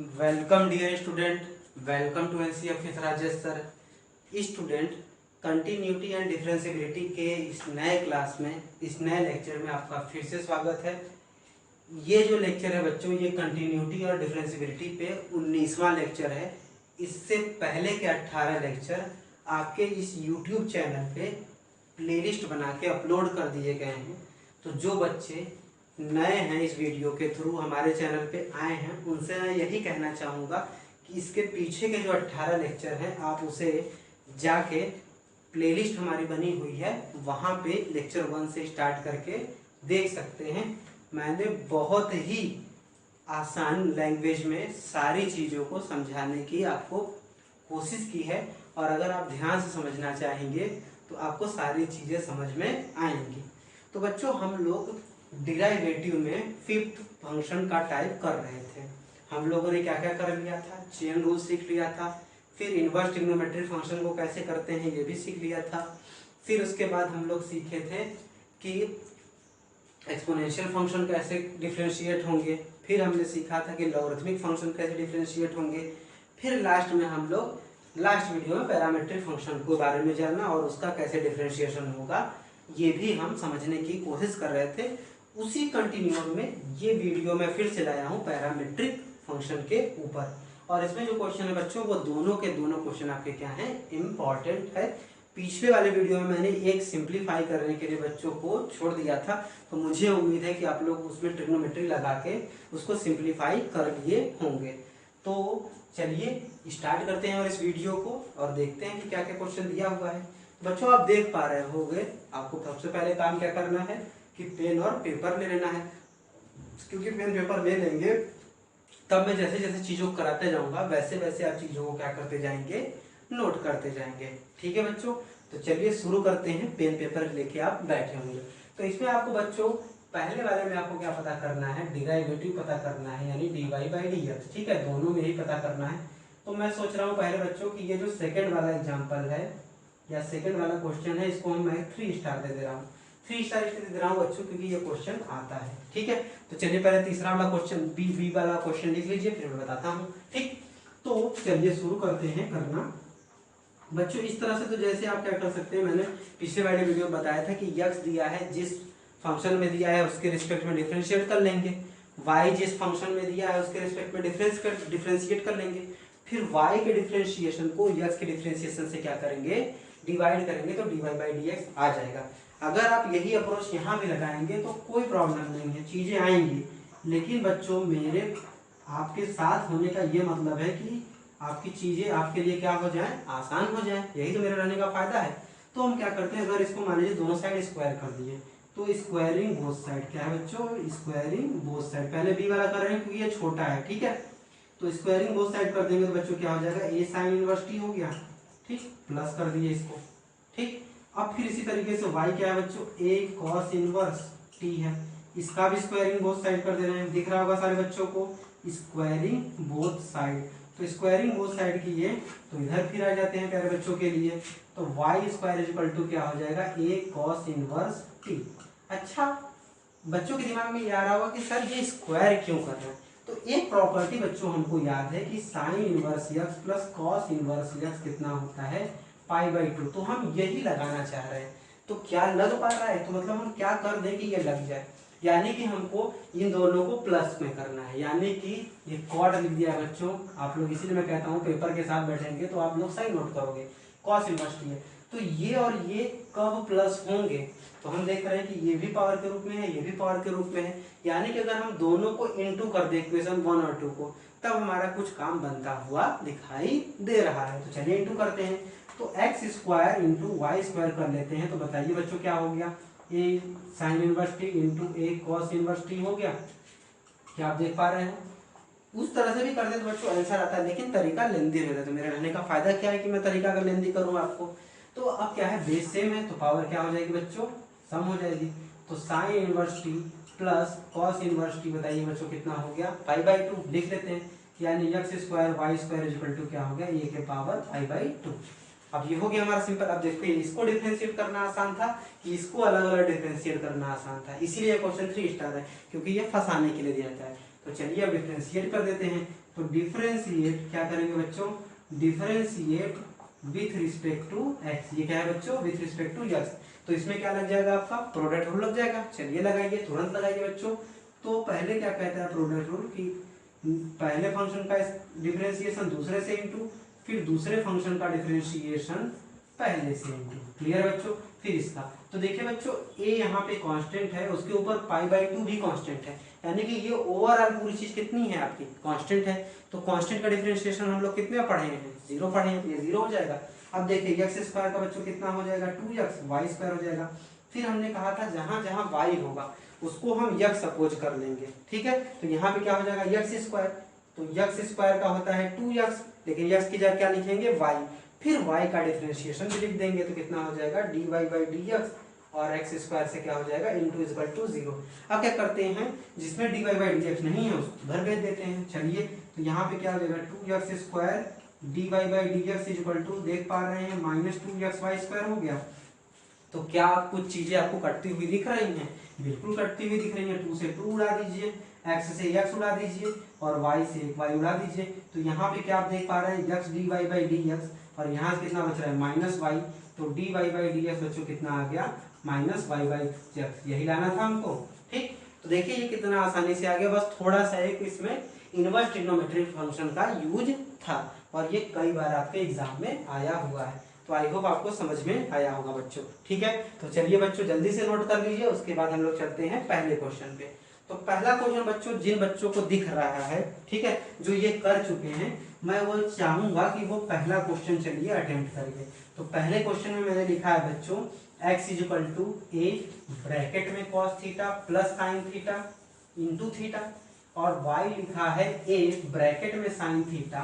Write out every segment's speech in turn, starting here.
Welcome dear student, welcome to NCF Rajesh sir. Student, continuity and differentiability के इस नए class में, इस नए लेक्चर में आपका फिर से स्वागत है। ये जो लेक्चर है बच्चों, ये कंटिन्यूटी और डिफरेंशियबिलिटी पे 19वां लेक्चर है। इससे पहले के 18 लेक्चर आपके इस यूट्यूब चैनल पे प्लेलिस्ट बना के अपलोड कर दिए गए हैं। तो जो बच्चे नए हैं इस वीडियो के थ्रू हमारे चैनल पे आए हैं, उनसे मैं यही कहना चाहूँगा कि इसके पीछे के जो 18 लेक्चर हैं आप उसे जाके प्लेलिस्ट हमारी बनी हुई है, वहाँ पे लेक्चर 1 से स्टार्ट करके देख सकते हैं। मैंने बहुत ही आसान लैंग्वेज में सारी चीज़ों को समझाने की आपको कोशिश की है, और अगर आप ध्यान से समझना चाहेंगे तो आपको सारी चीज़ें समझ में आएंगी। तो बच्चों, हम लोग डिराइवेटिव में फिफ्थ फंक्शन का टाइप कर रहे थे। हम लोगों ने क्या क्या कर लिया था, चेन रूल सीख लिया था, फिर इनवर्स ट्रिग्नोमेट्रिक फंक्शन को कैसे करते हैं ये भी सीख लिया था। फिर उसके बाद हम लोग सीखे थे कि एक्सपोनेंशियल फंक्शन कैसे डिफ्रेंशिएट होंगे। फिर हमने सीखा था कि लॉगरिथमिक फंक्शन कैसे डिफ्रेंशिएट होंगे। फिर लास्ट में हम लोग लास्ट वीडियो में पैरामीट्रिक फंक्शन के बारे में जानना और उसका कैसे डिफ्रेंशिएशन होगा ये भी हम समझने की कोशिश कर रहे थे। उसी कंटिन्यूम में ये वीडियो मैं फिर से लाया हूँ पैरामीट्रिक फंक्शन के ऊपर, और इसमें जो क्वेश्चन है बच्चों वो दोनों के दोनों क्वेश्चन आपके क्या हैं, इम्पॉर्टेंट है। पिछले वाले वीडियो में मैंने एक सिंप्लीफाई करने के लिए बच्चों को छोड़ दिया था, तो मुझे उम्मीद है कि आप लोग उसमें ट्रिग्नोमेट्री लगा के उसको सिंप्लीफाई कर लिए होंगे। तो चलिए स्टार्ट करते हैं और इस वीडियो को और देखते हैं कि क्या क्या क्वेश्चन दिया हुआ है। बच्चों, आप देख पा रहे होंगे, आपको सबसे पहले काम क्या करना है कि पेन और पेपर ले लेना है, क्योंकि पेन पेपर ले लेंगे तब मैं जैसे जैसे चीज़ों को कराते जाऊंगा वैसे वैसे आप चीज़ों को क्या करते जाएंगे, नोट करते जाएंगे। ठीक है बच्चों, तो चलिए शुरू करते हैं। पेन पेपर लेके आप बैठे होंगे। तो इसमें आपको बच्चों पहले वाले में आपको क्या पता करना है, डिराइवेटिव पता करना है, यानी dy बाई डी एक्स। ठीक है, दोनों में ही पता करना है। तो मैं सोच रहा हूँ पहले बच्चों कि ये जो सेकेंड वाला एग्जाम्पल है या सेकेंड वाला क्वेश्चन है, इसको मैं 3 स्टार दे रहा हूँ। 3 स्टार इसलिए दे रहा हूँ बच्चों क्योंकि ये क्वेश्चन आता है। ठीक है, तो चलिए पहले तीसरा वाला क्वेश्चन बी वाला क्वेश्चन लिख लीजिए, फिर मैं बताता हूँ। ठीक, तो चलिए शुरू करते हैं करना। बच्चों इस तरह से तो जैसे आप क्या कर सकते हैं, मैंने पिछले वाले वीडियो में बताया था कि यक्स दिया है, जिस फंक्शन में दिया है उसके रिस्पेक्ट में डिफरेंशिएट कर लेंगे। वाई जिस फंक्शन में दिया है उसके रिस्पेक्ट में डिफरेंशिएट कर लेंगे। फिर वाई के डिफरेंशिएशन को यक्स के डिफरेंशिएशन से क्या करेंगे, डिवाइड करेंगे, तो d y by d x आ जाएगा। अगर आप यही अप्रोच यहाँ भी लगाएंगे तो कोई प्रॉब्लम नहीं है, चीज़ें आएंगी। लेकिन बच्चों मेरे आपके साथ होने का ये मतलब है कि आपकी चीज़ें आपके लिए क्या हो जाए, आसान हो जाए। यही तो मेरे रहने का फायदा है। तो हम क्या करते हैं, अगर इसको मान लीजिए दोनों साइड स्क्वायर कर दिए तो स्क्वायरिंग बोथ साइड क्या है बच्चों, स्क्वायरिंग बोथ साइड। पहले बी वाला कर रहे हैं क्योंकि ये छोटा है। ठीक है, तो स्क्वायरिंग बोथ साइड कर देंगे तो बच्चों क्या हो जाएगा, ए साइन इनवर्स टी हो गया। ठीक, प्लस कर दिए इसको। ठीक, अब फिर इसी तरीके से y क्या है बच्चों, a cos इनवर्स t है, इसका भी स्क्वायरिंग बोथ साइड कर दे रहे हैं। दिख रहा होगा सारे बच्चों को, स्क्वायरिंग बोथ साइड। तो स्क्वायरिंग बोथ साइड किए तो इधर फिर आ जाते हैं प्यारे बच्चों के लिए, तो y स्क्वायर इक्वल टू क्या हो जाएगा, a cos इनवर्स t। अच्छा, बच्चों के दिमाग में ये आ रहा होगा कि सर ये स्क्वायर क्यों कर रहे हैं। तो एक प्रॉपर्टी बच्चों हमको याद है कि sine inverse x plus cos inverse x कितना होता है, पाई बाई 2। तो हम यही लगाना चाह रहे हैं। तो क्या लग पा रहा है, तो मतलब हम क्या कर दें कि ये लग जाए, यानी कि हमको इन दोनों को प्लस में करना है। यानी कि ये कॉट लिख दिया है बच्चों आप लोग, इसीलिए मैं कहता हूँ पेपर के साथ बैठेंगे तो आप लोग सही नोट करोगे। कॉस इनवर्स टी है, तो ये और ये कब प्लस होंगे, तो हम देख रहे हैं कि ये भी पावर के रूप में है, ये भी पावर के रूप में है। यानी कि अगर हम दोनों को इनटू कर दे इक्वेशन 1 और 2 को, तब हमारा कुछ काम बनता हुआ दिखाई दे रहा है। तो चलिए इनटू करते हैं, तो x square into y square कर लेते हैं। तो बताइए बच्चों क्या हो गया, a sine inverse t into a cos inverse t हो गया। क्या आप देख पा रहे हैं, उस तरह से भी कर दे तो बच्चों आंसर आता है, लेकिन तरीका लेंदी रहता है। तो मेरे रहने का फायदा क्या है कि मैं तरीका अगर लेंदी करूँ आपको। तो अब क्या है, बेस सेम है तो पावर क्या हो जाएगी बच्चों, सम हो जाएगी। तो sign inverse T plus cos inverse T, बताइए बच्चों कितना हो गया, पाई बाई 2 लिख लेते हैं। यानी x square y square equal to क्या हो गया, ए के पावर पाई बाई 2। अब ये हो गया हमारा सिंपल। अब देखिए इसको डिफरेंशिएट करना आसान था कि इसको अलग अलग डिफरेंशिएट करना आसान था, इसीलिए क्वेश्चन 3 स्टार है, क्योंकि ये फंसाने के लिए दिया जाता है। तो चलिए अब डिफरेंशिएट कर देते हैं। तो डिफरेंशिएट क्या करेंगे बच्चों, differentiate with respect to x. ये क्या है बच्चों, विथ रिस्पेक्ट टू एक्स। तो इसमें क्या लग जाएगा आपका, प्रोडक्ट रूल लग जाएगा। चलिए लगाइए, तुरंत लगाइए बच्चों। तो पहले क्या कहता है प्रोडक्ट रूल कि पहले फंक्शन का डिफरेंशिएशन दूसरे से इंटू, फिर दूसरे फंक्शन का डिफरेंशिएशन पहले से इंटू। क्लियर बच्चों। फिर इसका तो देखिए बच्चों, ए यहाँ पे कांस्टेंट है, उसके ऊपर π/2 भी कांस्टेंट है, यानी कि ये ओवरऑल पूरी चीज कितनी है आपकी, कांस्टेंट है। तो कांस्टेंट का डिफरेंशिएशन हम लोग कितने पढ़े हैं, 0 पढ़े हैं, तो ये 0 हो जाएगा। अब देखिए एक्स स्क्वायर का बच्चों कितना हो जाएगा, 2x, वाई स्क्वायर हो जाएगा। फिर हमने कहा था जहां जहां y होगा उसको हम यक्स सपोज कर लेंगे, ठीक है। तो यहाँ पे क्या हो जाएगा, यक्स स्क्वायर। तो यक्स स्क्वायर का होता है 2x, लेकिन यक्स की जगह क्या लिखेंगे, y। फिर y का डिफरेंशिएशन भी लिख देंगे, तो कितना हो जाएगा dy/dx, और एक्स स्क्वायर से क्या हो जाएगा इंटू इक्वल टू 0। अब क्या करते हैं, जिसमें dy/dx नहीं है उसको उधर भेज देते हैं। चलिए, तो यहाँ पे क्या हो जाएगा, 2x² dy/dx इक्वल टू, देख पा रहे हैं, -2xy² हो गया। तो क्या कुछ चीजें आपको कटती हुई दिख रही हैं, बिल्कुल कटती हुई दिख रही हैं। 2 से 2 उड़ा दीजिए, x से x उड़ा दीजिए, और y से y उड़ा दीजिए। तो यहाँ पे क्या आप देख पा रहे हैं, x dy/dx, और यहाँ से कितना बच रहा है, -y। तो dy/dx बच्चों कितना आ गया, -y/x। यही लाना था हमको, ठीक। तो देखिए ये कितना आसानी से आ गया, बस थोड़ा सा एक इसमें इनवर्स ट्रिग्नोमेट्रिक फंक्शन का यूज था, और ये कई बार आपके एग्जाम में आया हुआ है। तो आई होप आपको समझ में आया होगा बच्चों, ठीक है। तो चलिए बच्चों जल्दी से नोट कर लीजिए, उसके बाद हम लोग चलते हैं पहले क्वेश्चन पे। तो पहला क्वेश्चन बच्चों, जिन बच्चों को दिख रहा है, ठीक है, जो ये कर चुके हैं, मैं वो चाहूंगा कि वो पहला क्वेश्चन चलिए अटेम्प्ट करिए। तो पहले क्वेश्चन में मैंने लिखा है बच्चों, x equal to a bracket में cos theta plus sin theta into theta, और y लिखा है a ब्रैकेट में sin theta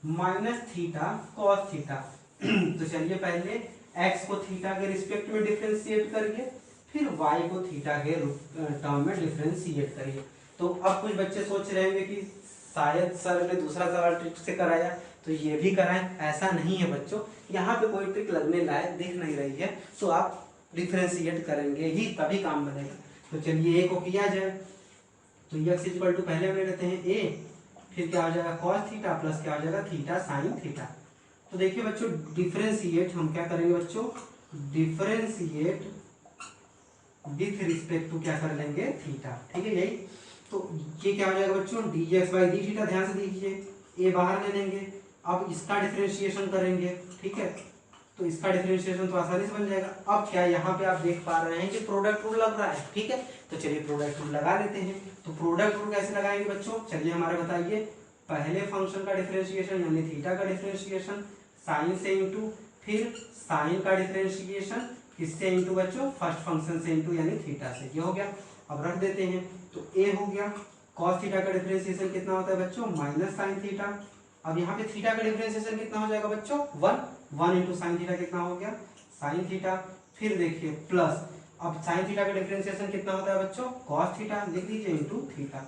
minus theta cos theta. तो चलिए पहले x को थीटा के रिस्पेक्ट में डिफरेंशिएट करिए, फिर y को थीटा के टर्म में डिफरेंशिएट करिए। तो अब कुछ बच्चे सोच रहे होंगे कि शायद सर ने दूसरा सवाल ट्रिक से कराया, तो ये भी कराएं। ऐसा नहीं है बच्चों, यहाँ पे कोई ट्रिक लगने लायक दिख नहीं रही है, तो आप डिफरेंशिएट करेंगे ही तभी काम बनेगा। तो चलिए a को किया जाए, तो x इक्वल टू पहले ले लेते हैं a, फिर क्या हो जाएगा cos थीटा प्लस क्या हो जाएगा थीटा sin थीटा। तो देखिए बच्चों, डिफरेंशिएट हम क्या करेंगे बच्चों, डिफरेंशिएट विथ रिस्पेक्ट टू क्या कर लेंगे, थीटा, ठीक है यही। तो ये क्या हो जाएगा बच्चों, dx/dθ, ध्यान से देखिए, a बाहर ले लेंगे। अब इसका डिफरेंशिएशन करेंगे, ठीक है, तो इसका डिफरेंशिएशन तो आसानी से बन जाएगा। अब क्या यहाँ पे आप देख पा रहे हैं कि प्रोडक्ट रूल लग रहा है, ठीक है। तो चलिए प्रोडक्ट रूल लगा लेते हैं। तो प्रोडक्ट रूल कैसे लगाएंगे बच्चों, चलिए हमारे बताइए। पहले फंक्शन का डिफरेंशिएशन यानी थीटा का डिफरेंशिएशन साइन से इंटू, फिर साइन का डिफरेंशिएशन किससे इंटू बच्चों, फर्स्ट फंक्शन से इंटू यानी थीटा से। ये हो गया। अब रख देते हैं, तो ए हो गया। कॉस थीटा का डिफरेंशिएशन कितना होता है बच्चों, माइनस साइन थीटा। अब यहाँ पे थीटा का डिफरेंशिएशन कितना हो जाएगा बच्चों, 1 इंटू साइन थीटा कितना हो गया, साइन थीटा। फिर देखिए प्लस, अब साइन थीटा का डिफरेंशिएशन कितना होता है बच्चों, कॉस थीटा, लिख लीजिए इंटू थीटा।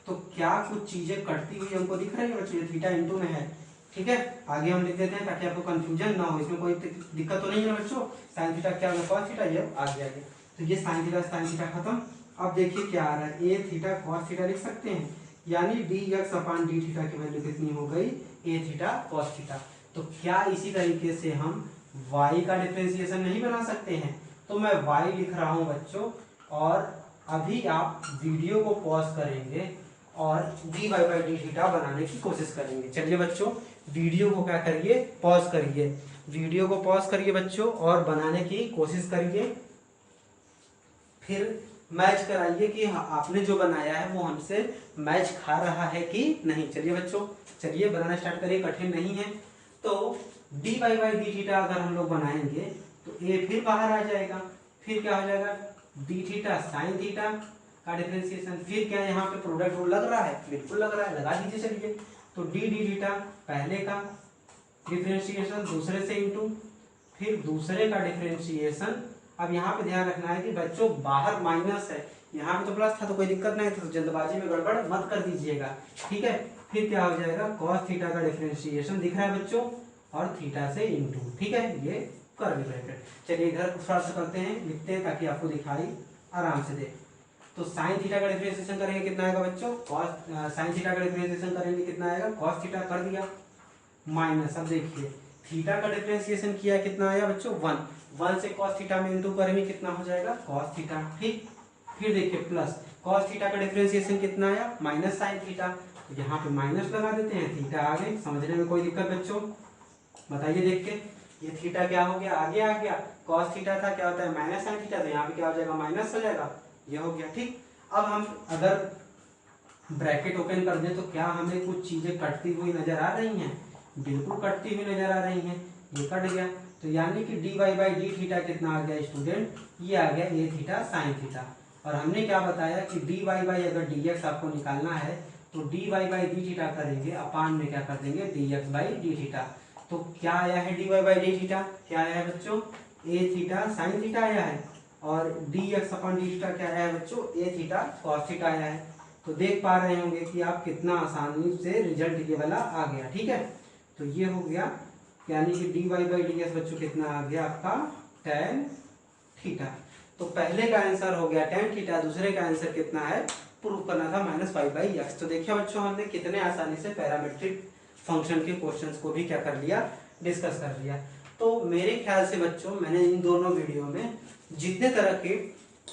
तो क्या कुछ चीजें कटती हुई हमको दिख रही है बच्चों, ये थीटा इंटू में है, ठीक है। आगे हम लिख देते हैं ताकि आपको कंफ्यूजन ना हो, इसमें कोई दिक्कत तो नहीं है बच्चों। साइन थीटा क्या होगा, कॉस थीटा, ये आ गया ये। तो ये साइन थीटा खत्म। अब देखिए क्या आ रहा है, ए थीटा कॉस थीटा लिख सकते हैं, यानी dx/d थीटा की वैल्यू कितनी हो गई, ए थीटा कॉस थीटा। तो क्या इसी तरीके से हम y का डिफरेंशिएशन नहीं बना सकते हैं, तो मैं y लिख रहा हूं बच्चों, और अभी आप वीडियो को पॉज करेंगे और dy/d थीटा बनाने की कोशिश करेंगे। चलिए बच्चों वीडियो को क्या करिए, पॉज करिए, वीडियो को पॉज करिए बच्चों, और बनाने की कोशिश करिए। फिर मैच कराइए कि आपने जो बनाया है वो हमसे मैच खा रहा है कि नहीं। चलिए बच्चों, चलिए बनाना स्टार्ट करिए, कठिन नहीं है। तो dy/d थीटा अगर हम लोग बनाएंगे तो a फिर बाहर आ जाएगा, फिर क्या हो जाएगा d थीटा साइन थीटा का डिफरेंशिएशन। फिर क्या यहाँ पे प्रोडक्ट रूल लग रहा है, बिल्कुल लग रहा है, लगा दीजिए। चलिए, तो d थीटा पहले का डिफरेंशिएशन दूसरे से इंटू, फिर दूसरे का डिफरेंशिएशन। अब यहाँ पे ध्यान रखना है कि बच्चों बाहर माइनस है, यहाँ पे तो प्लस था, तो कोई दिक्कत नहीं था, तो जल्दबाजी में गड़बड़ मत कर दीजिएगा, ठीक है। फिर क्या हो जाएगा, cos थीटा का डिफरेंशिएशन दिख रहा है बच्चों, और थीटा से इंटू, ठीक है, ये कर्ली ब्रैकेट। चलिए इधर थोड़ा सा करते हैं, लिखते हैं ताकि आपको दिखाई आराम से दे। तो साइन थीटा का डिफरेंशिएशन करेंगे कितना आएगा बच्चों, कॉस साइन थीटा का डिफरेंशिएशन करेंगे कितना आएगा, कॉस थीटा कर दिया, माइनस, अब देखिए थीटा का डिफरेंशिएशन किया कितना आया बच्चों 1 से कॉस थीटा में इंटू करेंगे कितना हो जाएगा कॉस थीटा, ठीक। फिर देखिए प्लस कॉस थीटा का डिफरेंशिएशन कितना आया माइनस साइन थीटा, तो यहाँ पे माइनस लगा देते हैं, थीटा आ गए, समझने में कोई दिक्कत बच्चों, बताइए देख के, ये थीटा क्या हो गया आगे आ गया, कॉस थीटा था क्या होता है माइनस साइन थीटा, तो यहाँ पे क्या हो जाएगा माइनस हो जाएगा, ये हो गया, ठीक। अब हम अगर ब्रैकेट ओपन कर दें तो क्या हमें कुछ चीजें कटती हुई नजर आ रही हैं, बिल्कुल कटती हुई नजर आ रही हैं, ये कट गया, तो यानी कि dy बाई डी थीटा कितना आ गया स्टूडेंट, ये आ गया ए थीटा साइन थीटा। और हमने क्या बताया कि dy बाई अगर dx आपको निकालना है तो dy बाई डी थीटा करेंगे, अपान में क्या कर देंगे dx बाई डी थीटा। तो क्या आया है dy बाई डी थीटा, क्या आया है बच्चों ए थीटा साइन थीटा आया है, और dx अपॉन डी थीटा क्या आया है बच्चों ए थीटा कॉस थीटा आया है। तो देख पा रहे होंगे कि आप कितना आसानी से रिजल्ट ये वाला आ गया, ठीक है। तो ये हो गया, यानी कि dy बाई डी एस बच्चों कितना आ गया आपका tan थीटा। तो पहले का आंसर हो गया tan थीटा, दूसरे का आंसर कितना है प्रूव करना था माइनस वाई बाई एक्स। तो देखिए बच्चों हमने कितने आसानी से पैरामेट्रिक फंक्शन के क्वेश्चंस को भी क्या कर लिया डिस्कस कर लिया। तो मेरे ख्याल से बच्चों मैंने इन दोनों वीडियो में जितने तरह के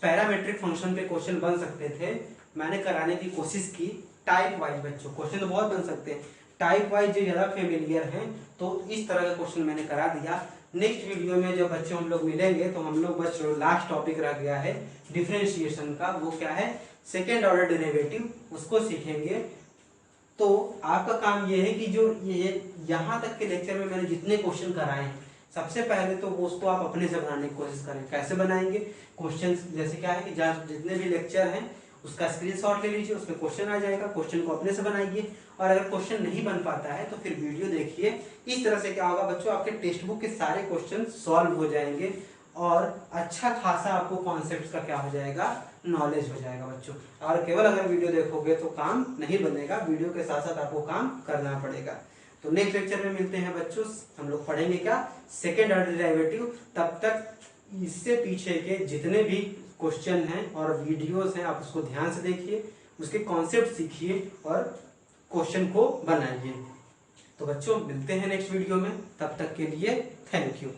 पैरामेट्रिक फंक्शन पे क्वेश्चन बन सकते थे मैंने कराने की कोशिश की। टाइप वाइज बच्चों क्वेश्चन तो बहुत बन सकते हैं, टाइप वाइज जो ज़्यादा फेमिलियर हैं तो इस तरह का क्वेश्चन मैंने करा दिया। नेक्स्ट वीडियो में जब बच्चों हम लोग मिलेंगे तो हम लोग बस लास्ट टॉपिक रह गया है डिफरेंशिएशन का, वो क्या है सेकेंड ऑर्डर डेरिवेटिव, उसको सीखेंगे। तो आपका काम ये है कि जो ये यहाँ तक के लेक्चर में मैंने जितने क्वेश्चन कराए हैं सबसे पहले तो वो उसको आप अपने से बनाने की कोशिश करें। कैसे बनाएंगे क्वेश्चन, जैसे क्या है कि जितने भी लेक्चर हैं उसका स्क्रीनशॉट ले लीजिए, उसमें क्वेश्चन आ जाएगा, क्वेश्चन को अपने से बनाइए। और अगर क्वेश्चन नहीं बन पाता है तो फिर वीडियो देखिए। इस तरह से क्या होगा बच्चों आपके टेक्स्ट बुक के सारे क्वेश्चन सॉल्व हो जाएंगे और अच्छा खासा आपको कॉन्सेप्ट का क्या हो जाएगा नॉलेज हो जाएगा बच्चों। और केवल अगर वीडियो देखोगे तो काम नहीं बनेगा, वीडियो के साथ साथ आपको काम करना पड़ेगा। तो नेक्स्ट लेक्चर में मिलते हैं बच्चों, हम लोग पढ़ेंगे क्या सेकेंड ऑर्डर डेरिवेटिव। तब तक इससे पीछे के जितने भी क्वेश्चन हैं और वीडियोस हैं आप उसको ध्यान से देखिए, उसके कॉन्सेप्ट सीखिए और क्वेश्चन को बनाइए। तो बच्चों मिलते हैं नेक्स्ट वीडियो में, तब तक के लिए थैंक यू।